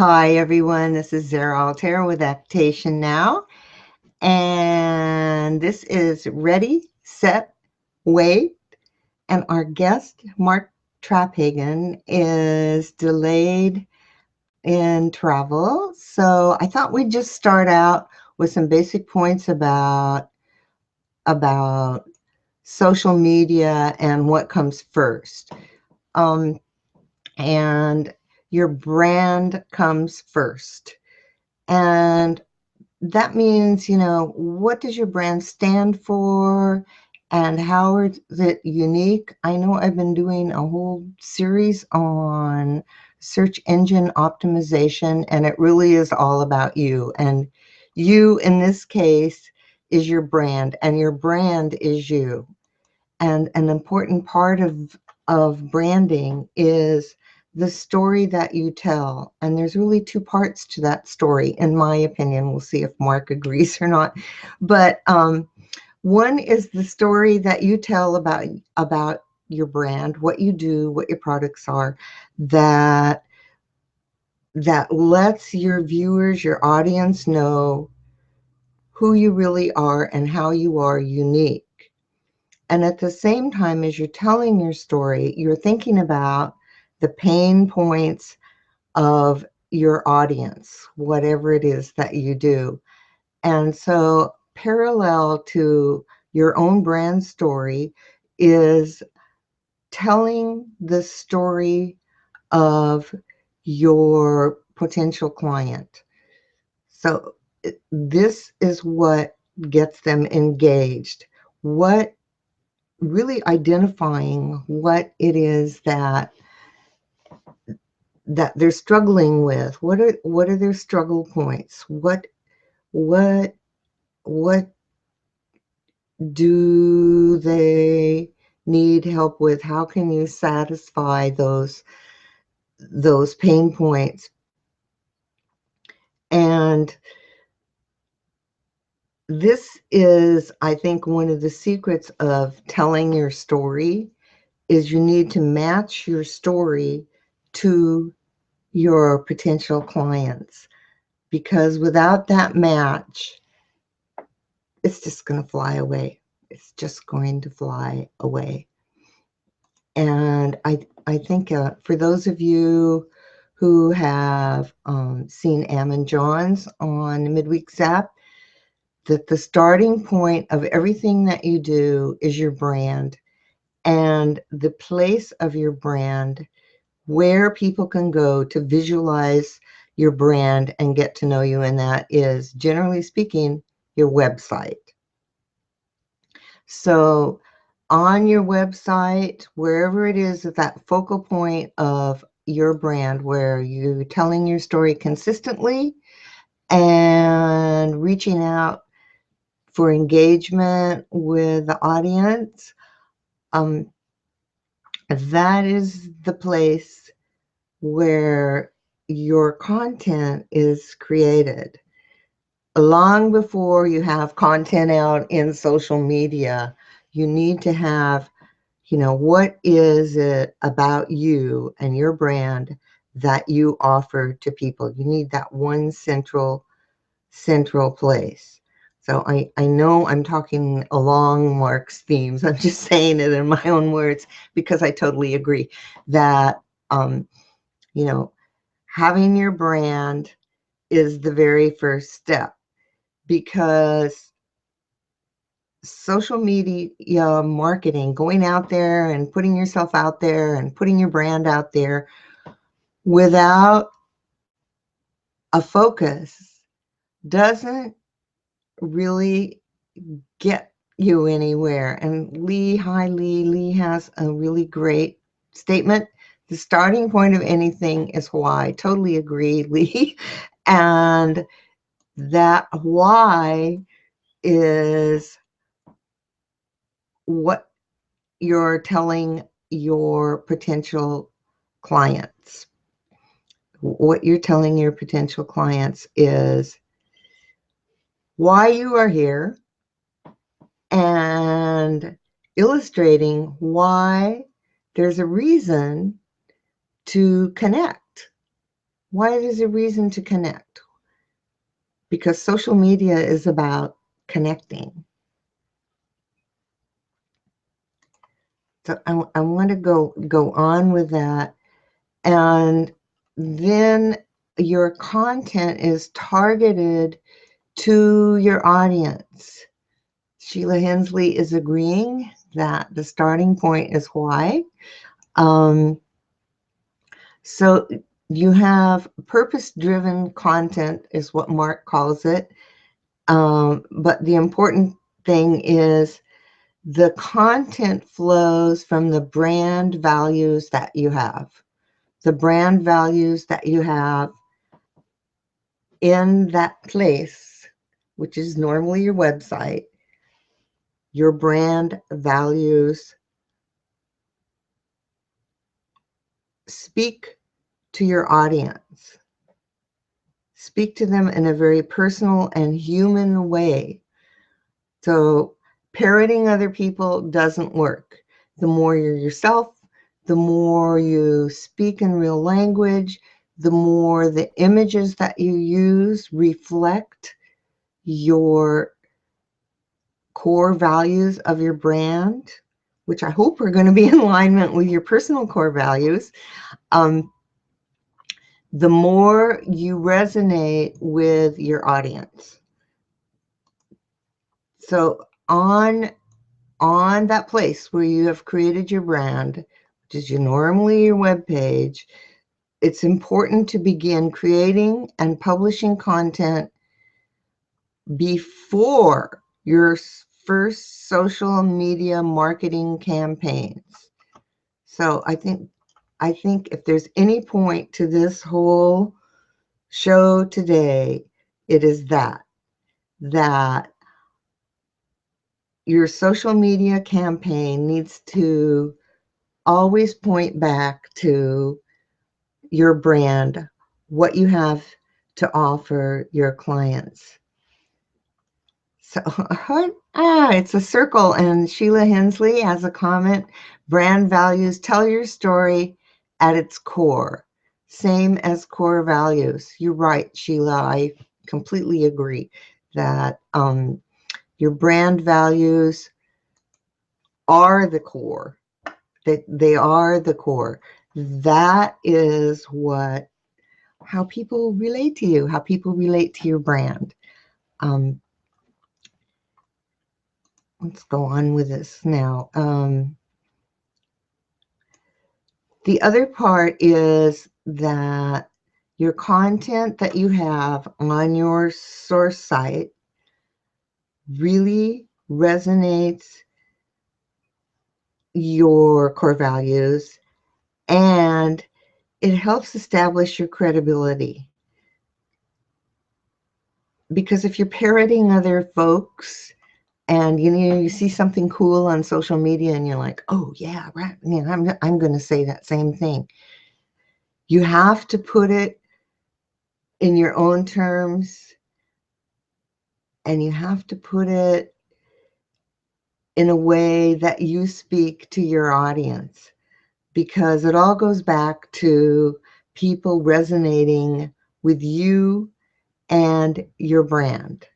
Hi, everyone. This is Zara Altera with Actation Now. And this is Ready, Set, Wait. And our guest, Mark Traphagen, is delayed in travel. So I thought we'd just start out with some basic points about social media and what comes first. And your brand comes first. And that means, what does your brand stand for and how is it unique? I know I've been doing a whole series on search engine optimization, and it really is all about you. And you, in this case, is your brand, and your brand is you. And an important part of branding is the story that you tell. And there's really two parts to that story, in my opinion. We'll see if Mark agrees or not. But one is the story that you tell about your brand, what you do, what your products are, that lets your viewers, your audience know who you really are and how you are unique. And at the same time as you're telling your story, you're thinking about the pain points of your audience, whatever it is that you do. And so parallel to your own brand story is telling the story of your potential client. So this is what gets them engaged. What really identifying what it is that they're struggling with. What are their struggle points? What do they need help with? How can you satisfy those pain points? And this is, I think, one of the secrets of telling your story is you need to match your story to your potential clients, because without that match, it's just going to fly away. It's just going to fly away. And I think for those of you who have seen Ammon Johns on Midweek Zap, that the starting point of everything that you do is your brand, and the place of your brand where people can go to visualize your brand and get to know you, and that is, generally speaking, your website. So on your website, wherever it is at that focal point of your brand where you're telling your story consistently and reaching out for engagement with the audience, that is the place where your content is created. Long before you have content out in social media, you need to have, what is it about you and your brand that you offer to people? You need that one central place. So I know I'm talking along Mark's themes. I'm just saying it in my own words because I totally agree that, having your brand is the very first step, because social media marketing, going out there and putting yourself out there and putting your brand out there without a focus doesn't really get you anywhere. And Lee has a really great statement. The starting point of anything is why. Totally agree, Lee. And that why is what you're telling your potential clients. What you're telling your potential clients is why you are here and illustrating why there's a reason to connect Why it is a reason to connect? Because social media is about connecting. So I want to go on with that. And then your content is targeted to your audience. Sheila Hensley is agreeing that the starting point is why. So you have purpose-driven content is what Mark calls it. But the important thing is the content flows from the brand values that you have. The brand values that you have in that place, which is normally your website, your brand values speak to your audience. Speak to them in a very personal and human way. So parroting other people doesn't work. The more you're yourself, the more you speak in real language, the more the images that you use reflect your core values of your brand, which I hope are going to be in alignment with your personal core values. The more you resonate with your audience. So on that place where you have created your brand, which is normally your web page, it's important to begin creating and publishing content before your first social media marketing campaigns. So I think if there's any point to this whole show today, it is that your social media campaign needs to always point back to your brand, what you have to offer your clients. So, it's a circle, and Sheila Hensley has a comment. Brand values tell your story at its core, same as core values. You're right, Sheila. I completely agree that your brand values are the core. That they are the core. That is how people relate to you, how people relate to your brand. Let's go on with this now. The other part is that your content that you have on your source site really resonates your core values, and it helps establish your credibility. Because if you're parroting other folks and you see something cool on social media and you're like, oh yeah, right, I'm going to say that same thing. You have to put it in your own terms, and you have to put it in a way that you speak to your audience, because it all goes back to people resonating with you and your brand.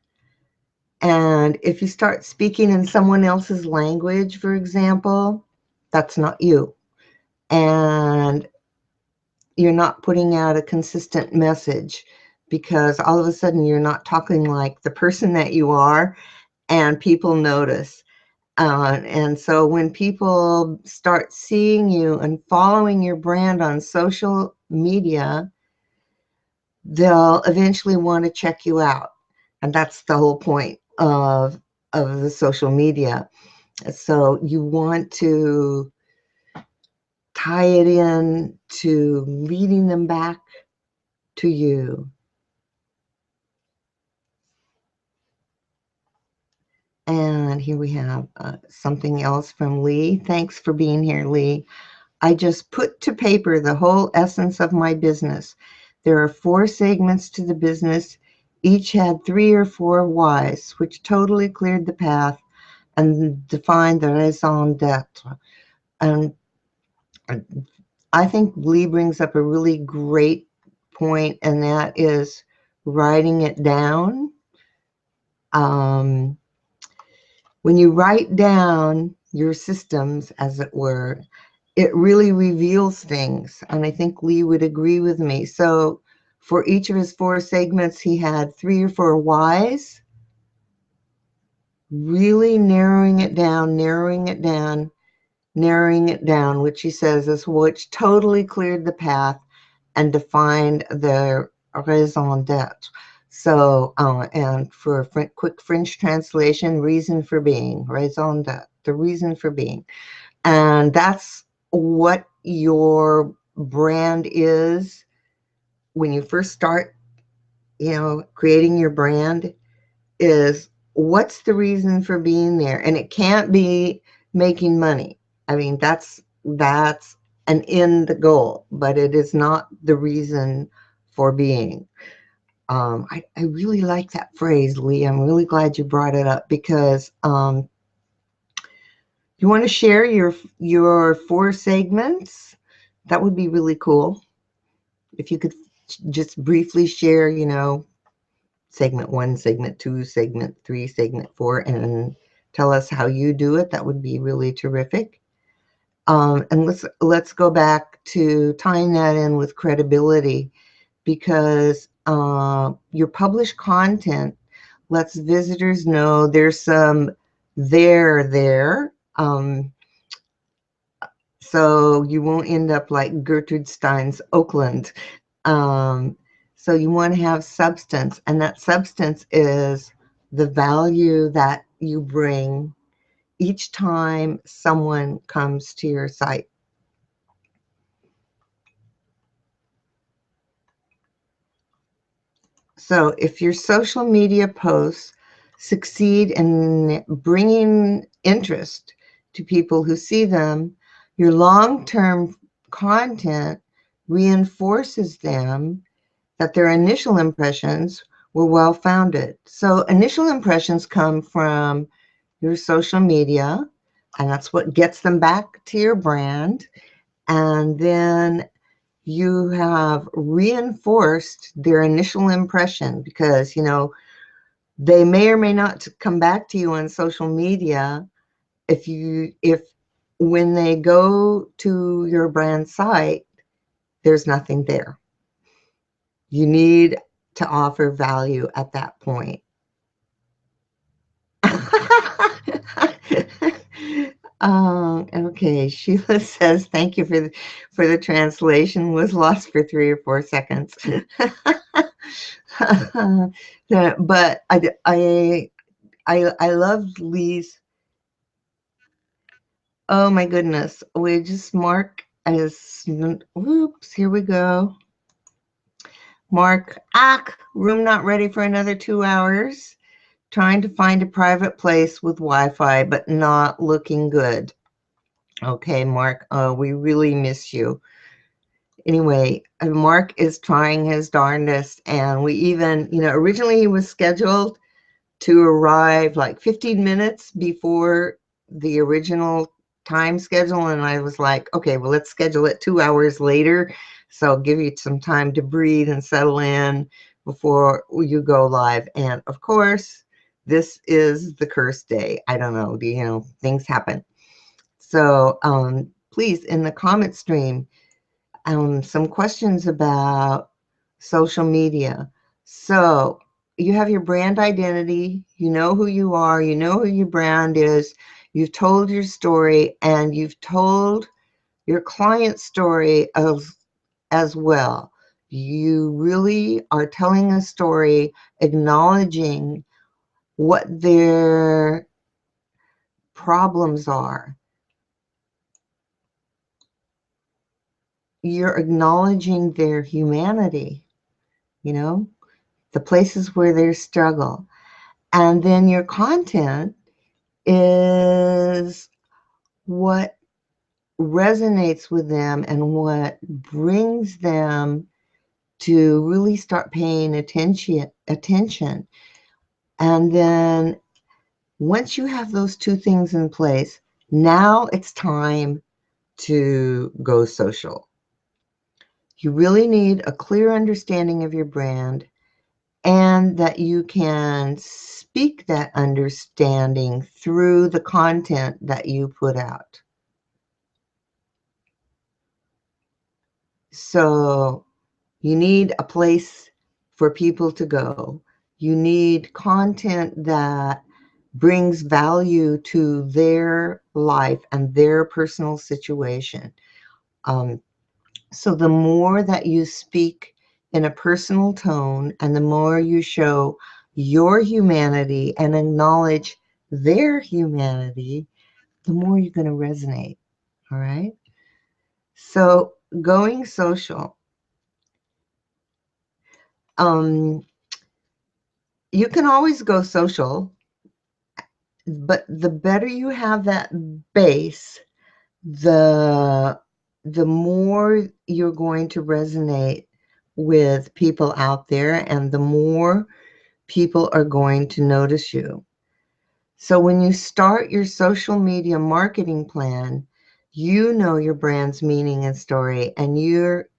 And if you start speaking in someone else's language, for example, that's not you. And you're not putting out a consistent message, because all of a sudden you're not talking like the person that you are, and people notice. And so when people start seeing you and following your brand on social media, they'll eventually want to check you out. And that's the whole point of the social media. So you want to tie it in to leading them back to you. And here we have something else from Lee. Thanks for being here, Lee. I just put to paper the whole essence of my business. There are 4 segments to the business. Each had 3 or 4 whys, which totally cleared the path and defined the raison d'etre. And I think Lee brings up a really great point, and that is writing it down. When you write down your systems, as it were, it really reveals things. And I think Lee would agree with me. So for each of his 4 segments, he had 3 or 4 whys, really narrowing it down, which he says is which totally cleared the path and defined the raison d'etre. So, and for a quick French translation, reason for being, raison d'etre, the reason for being. And that's what your brand is when you first start, creating your brand, is what's the reason for being there? And it can't be making money. I mean, that's an end goal, but it is not the reason for being. I really like that phrase, Lee. I'm really glad you brought it up, because you want to share your 4 segments? That would be really cool. If you could just briefly share, segment 1, segment 2, segment 3, segment 4, and tell us how you do it. That would be really terrific. And let's go back to tying that in with credibility, because your published content lets visitors know there's some there. So you won't end up like Gertrude Stein's Oakland. So you want to have substance, and that substance is the value that you bring each time someone comes to your site. So if your social media posts succeed in bringing interest to people who see them, your long-term content reinforces them that their initial impressions were well-founded. So initial impressions come from your social media, and that's what gets them back to your brand. And then you have reinforced their initial impression, because, they may or may not come back to you on social media if when they go to your brand site, there's nothing there. You need to offer value at that point. Okay, Sheila says, thank you for the translation. Was lost for 3 or 4 seconds. But I love Lee's. Oh my goodness. We just Mark as, whoops, here we go. Mark, room not ready for another 2 hours. Trying to find a private place with Wi-Fi, but not looking good. Okay, Mark, we really miss you. Anyway, Mark is trying his darndest, and we even, originally he was scheduled to arrive like 15 minutes before the original time schedule, and I was like, okay, well, let's schedule it 2 hours later, so I'll give you some time to breathe and settle in before you go live. And of course, this is the cursed day. I don't know, things happen. So please, in the comment stream, some questions about social media. So you have your brand identity, you know who you are, you know who your brand is, you've told your story, and you've told your client story as well. You really are telling a story, acknowledging what their problems are. You're acknowledging their humanity, the places where they struggle. And then your content is what resonates with them and what brings them to really start paying attention. And then once you have those 2 things in place, now it's time to go social. You really need a clear understanding of your brand and that you can speak that understanding through the content that you put out. So you need a place for people to go. You need content that brings value to their life and their personal situation. So the more that you speak in a personal tone and the more you show your humanity and acknowledge their humanity, the more you're going to resonate. All right. So going social. Um, you can always go social, but the better you have that base, the more you're going to resonate with people out there and the more people are going to notice you. So when you start your social media marketing plan, you know your brand's meaning and story, and you're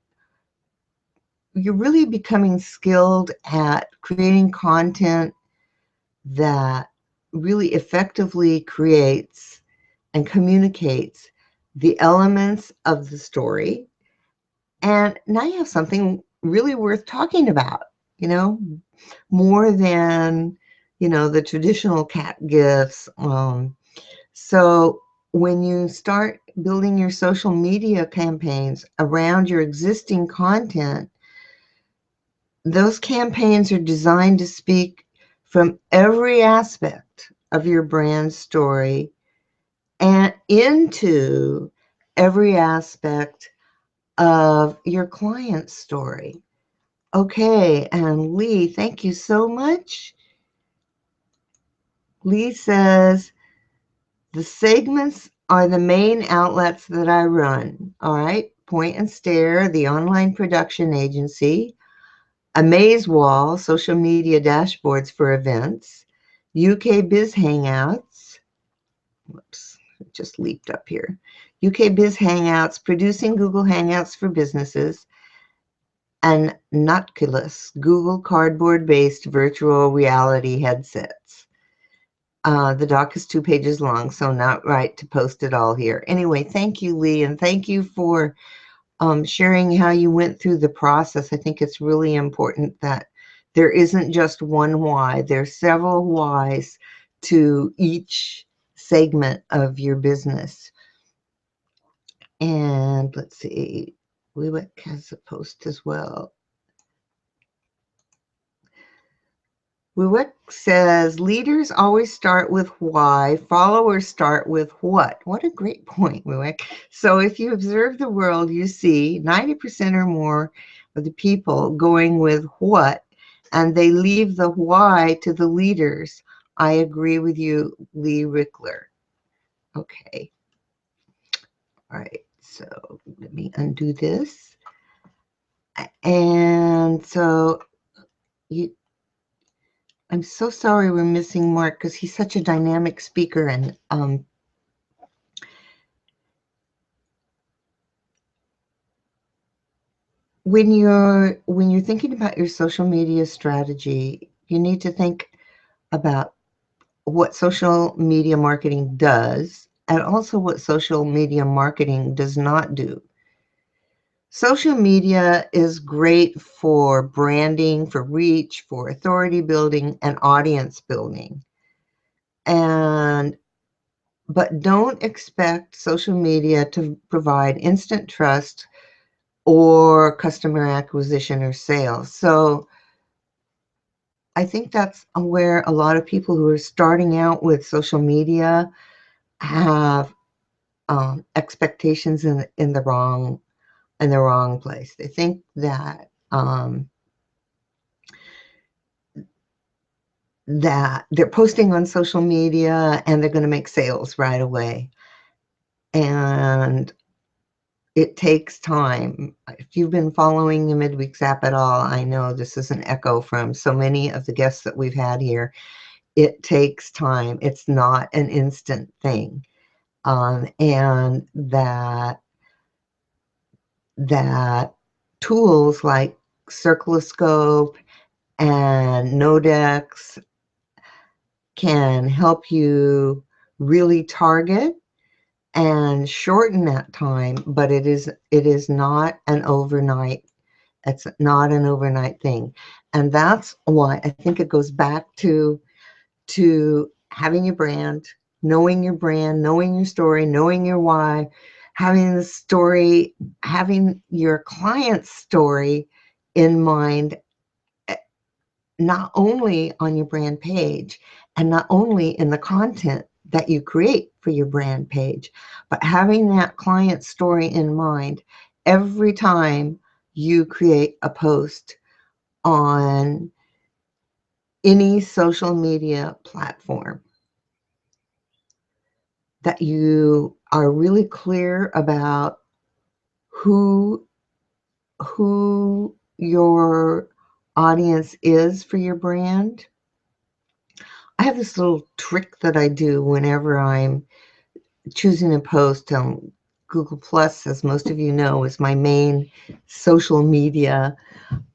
really becoming skilled at creating content that really effectively creates and communicates the elements of the story. And now you have something really worth talking about, you know, more than, you know, the traditional cat gifts. So when you start building your social media campaigns around your existing content, those campaigns are designed to speak from every aspect of your brand story and into every aspect of your client's story. Okay, and Lee, thank you so much. Lee says, the segments are the main outlets that I run. All right, Point and Stare, the online production agency, Amazewall, social media dashboards for events, UK Biz Hangouts, whoops, it just leaped up here. UK Biz Hangouts, producing Google Hangouts for businesses, and Notculus, Google Cardboard-based virtual reality headsets. The doc is 2 pages long, so not right to post it all here. Anyway, thank you, Lee, and thank you for sharing how you went through the process. I think it's really important that there isn't just one why. There's several whys to each segment of your business. And let's see, Wiwick has a post as well. Wiwick says, leaders always start with why, followers start with what. What a great point, Wiwick. So if you observe the world, you see 90% or more of the people going with what, and they leave the why to the leaders. I agree with you, Lee Rickler. Okay. All right, so let me undo this. And so I'm so sorry we're missing Mark because he's such a dynamic speaker, and when you're thinking about your social media strategy, you need to think about what social media marketing does and also what social media marketing does not do. Social media is great for branding, for reach, for authority building, and audience building. But don't expect social media to provide instant trust or customer acquisition or sales. So I think that's where a lot of people who are starting out with social media have expectations in the wrong place. They think that that they're posting on social media and they're going to make sales right away, and it takes time. If you've been following the Midweeks app at all, I know this is an echo from so many of the guests that we've had here. It takes time. It's not an instant thing. And that tools like Circuloscope and Nodex can help you really target and shorten that time, but it is not an overnight. It's not an overnight thing. And that's why I think it goes back to having your brand, knowing your story, knowing your why, having the story, having your client's story in mind, not only on your brand page and not only in the content that you create for your brand page, but having that client story in mind every time you create a post on any social media platform, that you are really clear about who your audience is for your brand. I have this little trick that I do whenever I'm choosing a post on Google Plus, as most of you know, is my main social media.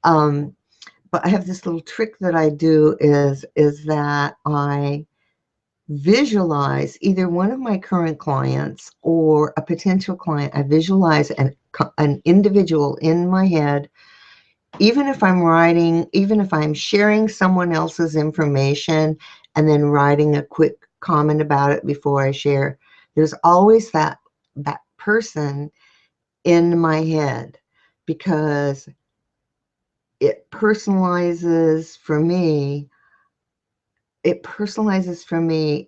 But I have this little trick that I do is that I visualize either one of my current clients or a potential client. I visualize an individual in my head, even if I'm sharing someone else's information and then writing a quick comment about it before I share. There's always that person in my head, because it personalizes for me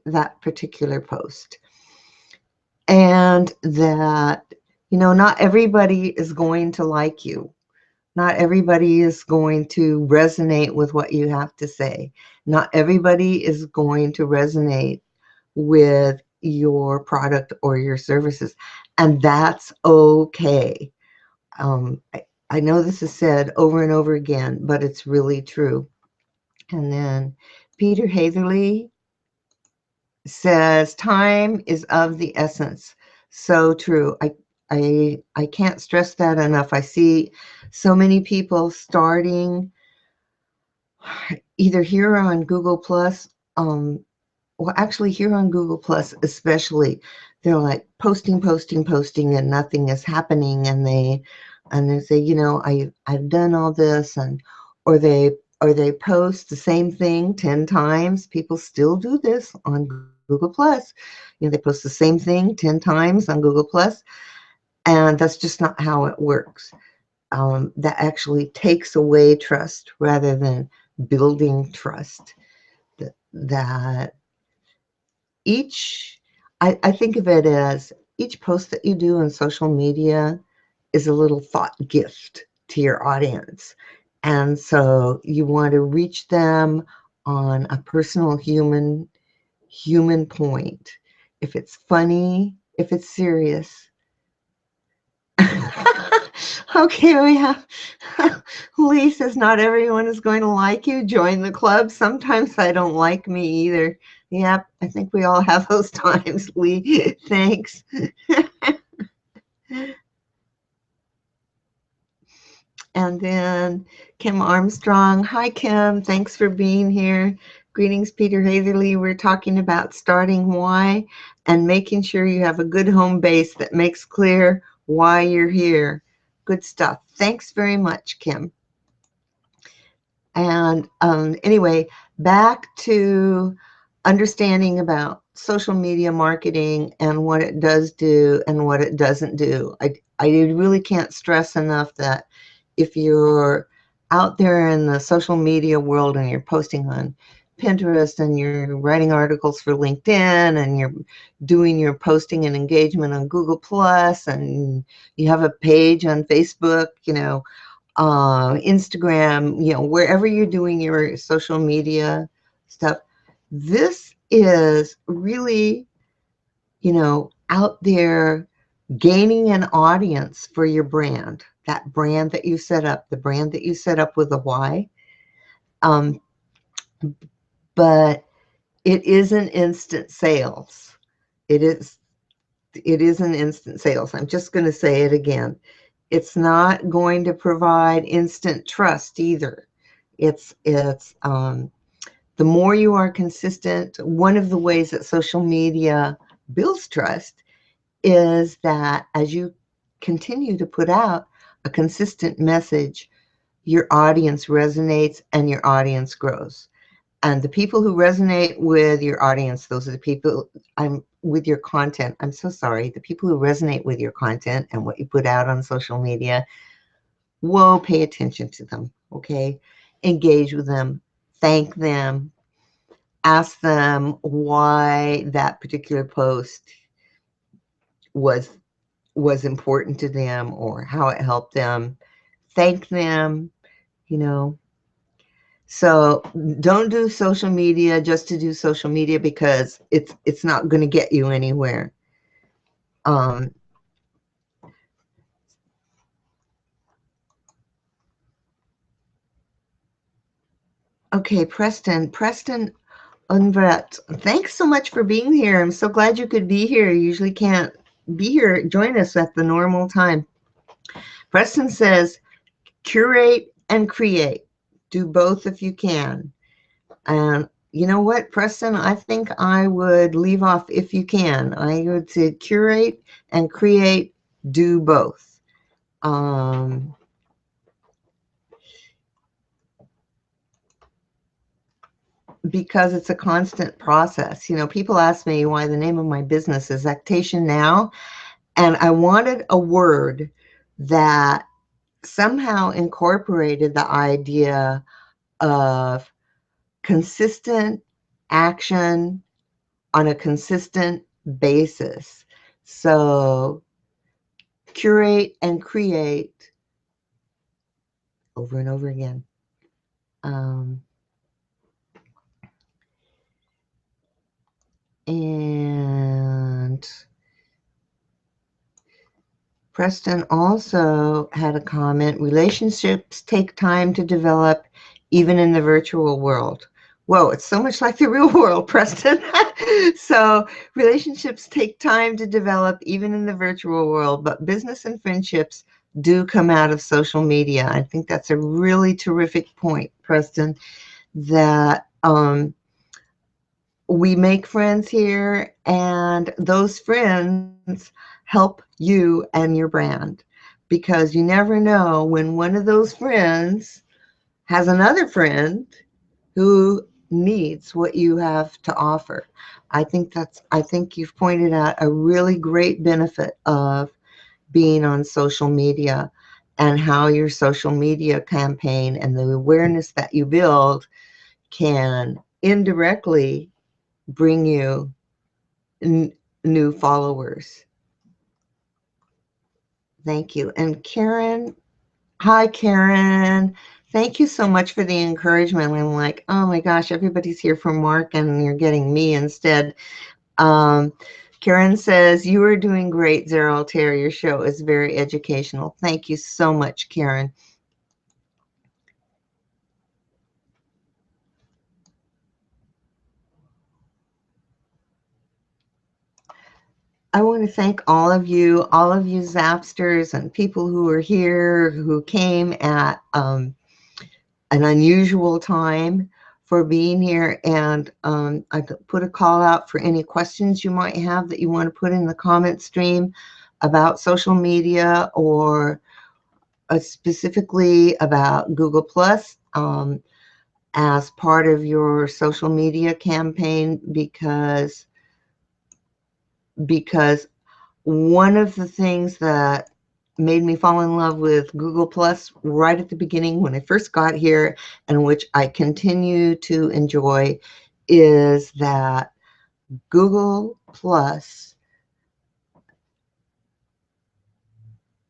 that particular post. And that, not everybody is going to like you. Not everybody is going to resonate with what you have to say. Not everybody is going to resonate with your product or your services. And that's okay. I know this is said over and over again, but it's really true. And then Peter Hatherley says, time is of the essence. So true. I can't stress that enough. I see so many people starting either here on Google Plus, well, actually here on Google Plus especially, they're like posting, and nothing is happening, and they say, I've done all this, and or they post the same thing 10 times. People still do this on Google Plus. They post the same thing 10 times on Google Plus, and that's just not how it works. That actually takes away trust rather than building trust. That I think of it as each post that you do on social media is a little thought gift to your audience. And so you want to reach them on a personal human point. If it's funny, if it's serious. Okay, we have Lee says, not everyone is going to like you. Join the club. Sometimes I don't like me either. Yep, I think we all have those times, Lee. Thanks. And then Kim Armstrong. Hi, Kim. Thanks for being here. Greetings, Peter Hatherley. We're talking about starting why and making sure you have a good home base that makes clear why you're here. Good stuff. Thanks very much, Kim. And anyway, back to understanding about social media marketing and what it does do and what it doesn't do. I really can't stress enough that if you're out there in the social media world and you're posting on Pinterest and you're writing articles for LinkedIn and you're doing your posting and engagement on Google Plus and you have a page on Facebook, Instagram, wherever you're doing your social media stuff, this is really, out there gaining an audience for your brand, that brand that you set up, the brand that you set up with a why. But it isn't instant sales. It is an instant sales. I'm just going to say it again. It's not going to provide instant trust either. The more you are consistent, one of the ways that social media builds trust is that as you continue to put out a consistent message, your audience resonates and your audience grows. And the people who resonate with your audience, those are the people with your content. I'm so sorry. The people who resonate with your content and what you put out on social media, whoa, pay attention to them, okay? Engage with them, thank them, ask them why that particular post was important to them or how it helped them. Thank them, you know. So don't do social media just to do social media, because it's not going to get you anywhere. Okay, Preston Unvrat, thanks so much for being here. I'm so glad you could be here. You usually can't be here, join us at the normal time. Preston says, curate and create. Do both if you can. And you know what, Preston, I think I would leave off if you can. I would say curate and create, do both. Because it's a constant process. You know, people ask me why the name of my business is Actation Now, and I wanted a word that somehow incorporated the idea of consistent action on a consistent basis. So curate and create over and over again. And Preston also had a comment, relationships take time to develop even in the virtual world. Whoa, it's so much like the real world, Preston. So relationships take time to develop even in the virtual world, but business and friendships do come out of social media. I think that's a really terrific point, Preston, that we make friends here, and those friends help you and your brand, because you never know when one of those friends has another friend who needs what you have to offer. I think you've pointed out a really great benefit of being on social media, and how your social media campaign and the awareness that you build can indirectly bring you new followers. Thank you. And Karen, hi Karen. Thank you so much for the encouragement. I'm like, oh my gosh, everybody's here for Mark and you're getting me instead. Karen says, you are doing great, Zero Altair. Your show is very educational. Thank you so much, Karen. I want to thank all of you Zapsters and people who are here, who came at an unusual time, for being here. And I put a call out for any questions you might have that you want to put in the comment stream about social media, or specifically about Google Plus as part of your social media campaign, because one of the things that made me fall in love with Google Plus right at the beginning when I first got here, and which I continue to enjoy, is that Google Plus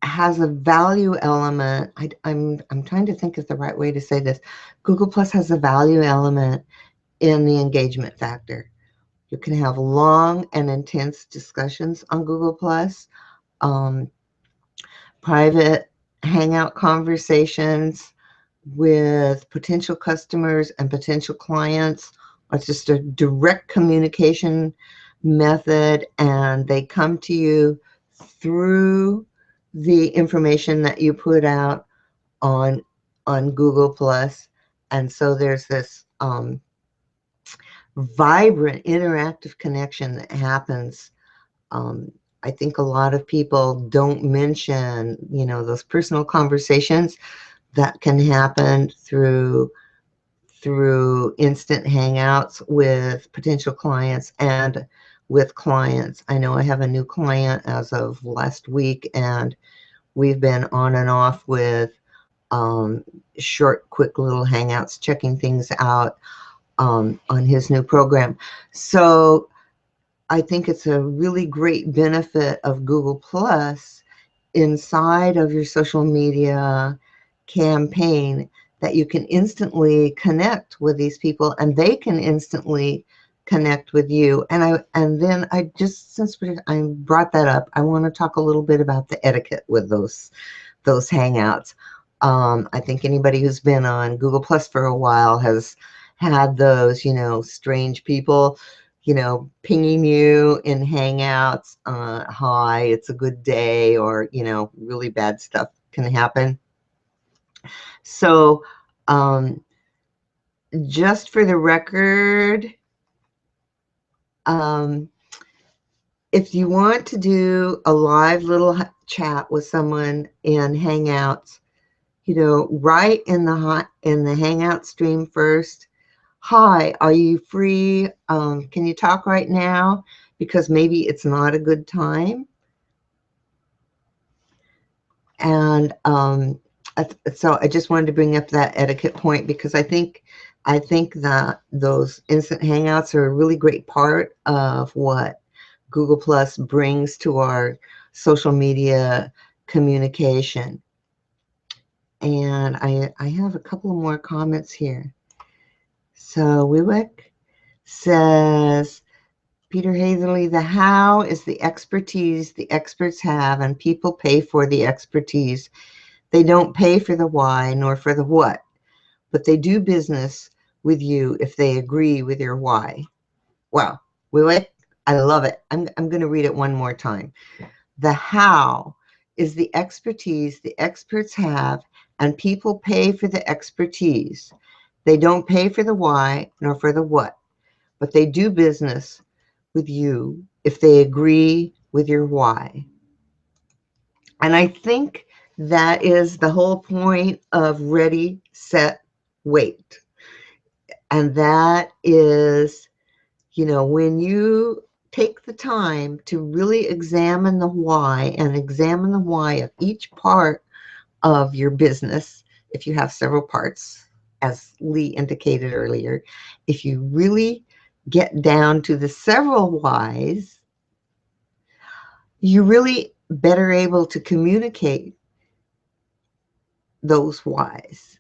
has a value element. I'm trying to think of the right way to say this. Google Plus has a value element in the engagement factor. You can have long and intense discussions on Google Plus. Private hangout conversations with potential customers and potential clients. It's just a direct communication method, and they come to you through the information that you put out on Google Plus. And so there's this vibrant interactive connection that happens. I think a lot of people don't mention, you know, those personal conversations that can happen through instant hangouts with potential clients and with clients. I know I have a new client as of last week, and we've been on and off with short, quick little hangouts, checking things out on his new program. So I think it's a really great benefit of Google Plus inside of your social media campaign, that you can instantly connect with these people and they can instantly connect with you. And then I just, since I brought that up, I want to talk a little bit about the etiquette with those hangouts. I think anybody who's been on Google Plus for a while has had those, you know, strange people, you know, pinging you in hangouts, hi, it's a good day, or, you know, really bad stuff can happen. So just for the record, if you want to do a live little chat with someone in Hangouts, you know, write in the Hangout stream first, hi, are you free? Can you talk right now? Because maybe it's not a good time. And so I just wanted to bring up that etiquette point, because I think that those instant hangouts are a really great part of what Google Plus brings to our social media communication. And I have a couple more comments here. So Wiwick says, Peter Hazeley, the how is the expertise the experts have, and people pay for the expertise. They don't pay for the why nor for the what, but they do business with you if they agree with your why. Wow, Wiwick, I love it. I'm going to read it one more time. The how is the expertise the experts have, and people pay for the expertise. They don't pay for the why nor for the what, but they do business with you if they agree with your why. And I think that is the whole point of Ready, Set, Wait. And that is, you know, when you take the time to really examine the why, and examine the why of each part of your business, if you have several parts, as Lee indicated earlier, if you really get down to the several whys, you're really better able to communicate those whys.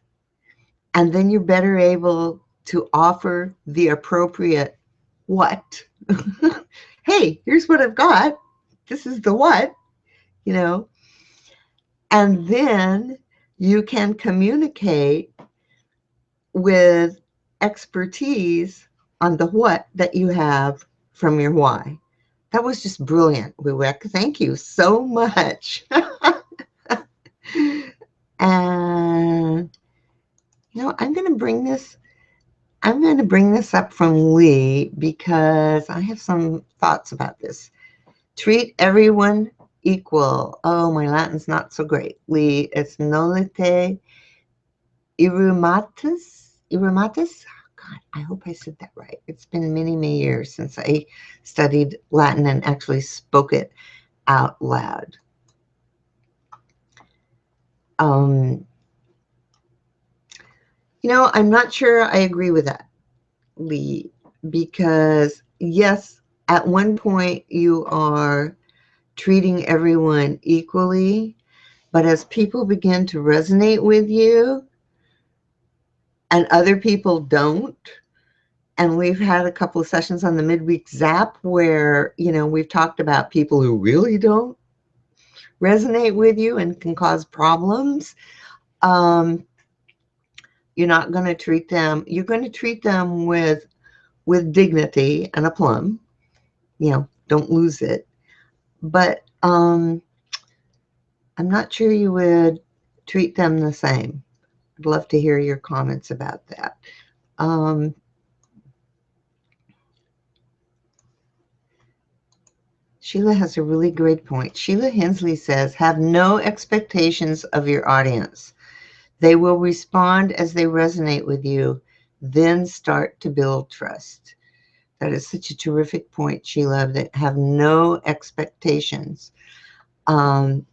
And then you're better able to offer the appropriate what. Hey, here's what I've got. This is the what, you know. And then you can communicate with expertise on the what that you have from your why. That was just brilliant, Wiwick. Thank you so much. And you know, I'm going to bring this up from Lee, because I have some thoughts about this. Treat everyone equal. Oh, my Latin's not so great. Lee, it's nolite irumatis. Irumatis? God, I hope I said that right. It's been many, many years since I studied Latin and actually spoke it out loud. You know, I'm not sure I agree with that, Lee, because yes, at one point you are treating everyone equally, but as people begin to resonate with you and other people don't, and we've had a couple of sessions on the Midweek Zap where, you know, we've talked about people who really don't resonate with you and can cause problems. You're not going to treat them, you're going to treat them with dignity and aplomb. You know, don't lose it. But I'm not sure you would treat them the same. I'd love to hear your comments about that. Sheila has a really great point. Sheila Hensley says, have no expectations of your audience. They will respond as they resonate with you, then start to build trust. That is such a terrific point, Sheila, that have no expectations. One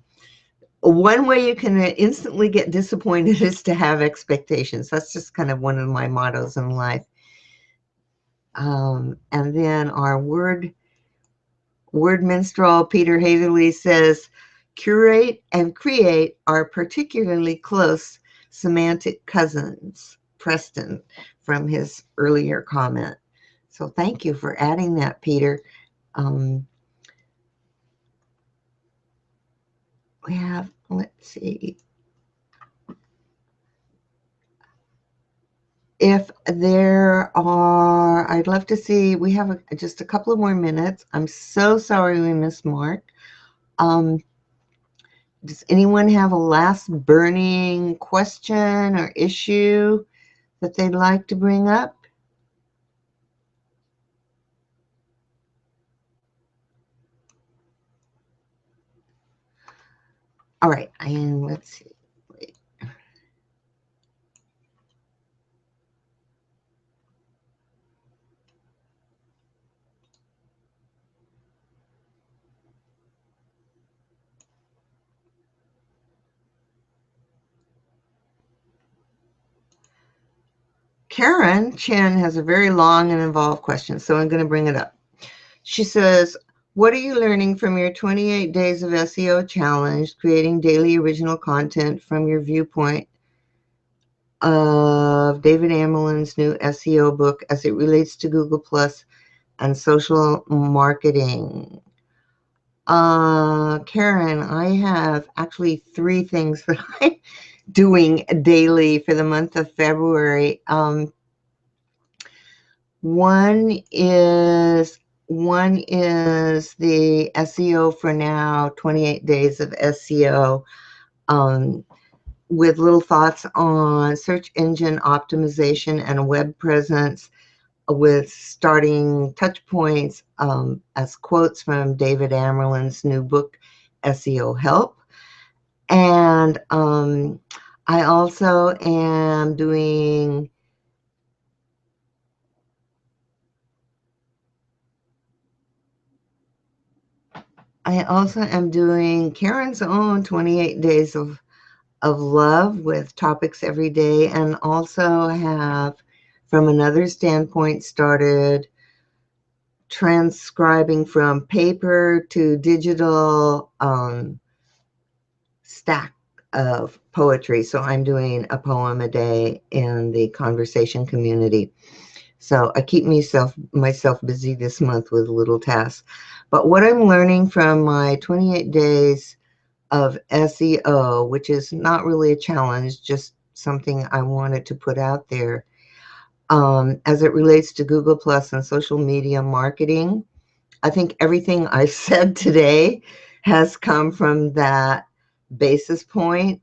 way you can instantly get disappointed is to have expectations. That's just kind of one of my mottos in life. And then our word minstrel, Peter Hazeley, says, curate and create are particularly close semantic cousins, Preston, from his earlier comment. So thank you for adding that, Peter. We have, let's see. If there are, I'd love to see, we have just a couple of more minutes. I'm so sorry we missed Mark. Does anyone have a last burning question or issue that they'd like to bring up? All right, and let's see. Wait. Karen Chen has a very long and involved question, so I'm going to bring it up. She says, what are you learning from your 28 days of SEO challenge, creating daily original content from your viewpoint of David Amerlin's new SEO book as it relates to Google Plus and social marketing? Karen, I have actually 3 things that I'm doing daily for the month of February. One is the SEO for Now, 28 days of SEO, with little thoughts on search engine optimization and web presence, with starting touch points as quotes from David Amerlin's new book, SEO Help. And I also am doing Karen's own 28 days of love with topics every day, and also have, from another standpoint, started transcribing from paper to digital stack of poetry. So I'm doing a poem a day in the conversation community. So I keep myself busy this month with little tasks. But what I'm learning from my 28 days of SEO, which is not really a challenge, just something I wanted to put out there, as it relates to Google Plus and social media marketing, I think everything I said today has come from that basis point.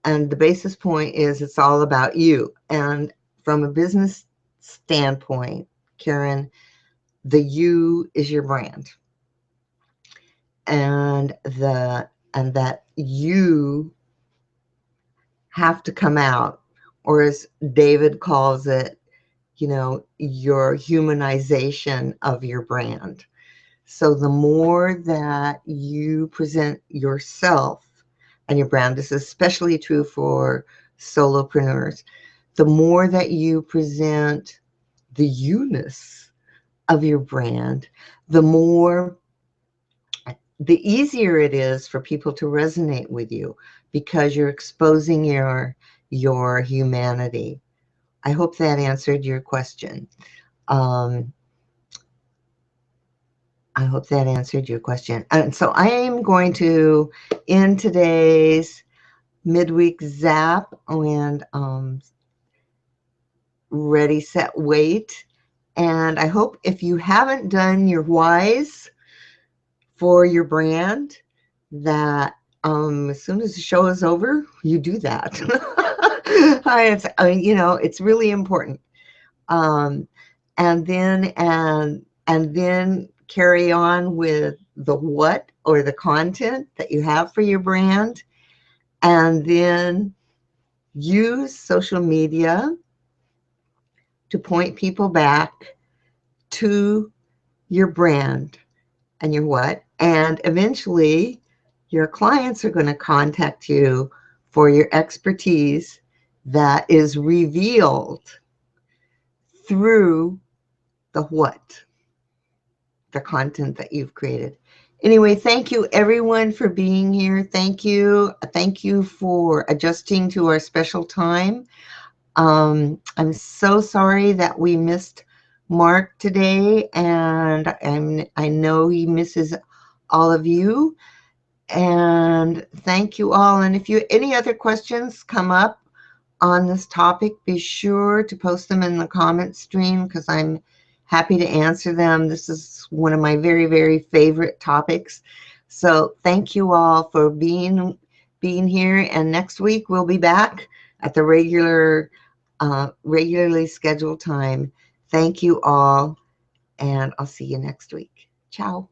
And the basis point is it's all about you. And from a business standpoint, Karen, the you is your brand. And that you have to come out, or as David calls it, your humanization of your brand. So the more that you present yourself, and your brand, this is especially true for solopreneurs, the more that you present the you-ness of your brand, the easier it is for people to resonate with you, because you're exposing your humanity. I hope that answered your question. I hope that answered your question. And so I am going to end today's midweek zap and ready, set, wait. And I hope, if you haven't done your whys for your brand, that As soon as the show is over, you do that. It's really important. Um, and then carry on with the what or the content that you have for your brand, and then use social media to point people back to your brand and your what. And eventually, your clients are going to contact you for your expertise that is revealed through the what, the content that you've created. Anyway, thank you everyone for being here. Thank you. Thank you for adjusting to our special time. I'm so sorry that we missed Mark today, and I know he misses all of you. And thank you all. And if any other questions come up on this topic, be sure to post them in the comment stream, because I'm happy to answer them. This is one of my very, very favorite topics. So thank you all for being here. And next week we'll be back at the regularly scheduled time. Thank you all, and I'll see you next week. Ciao.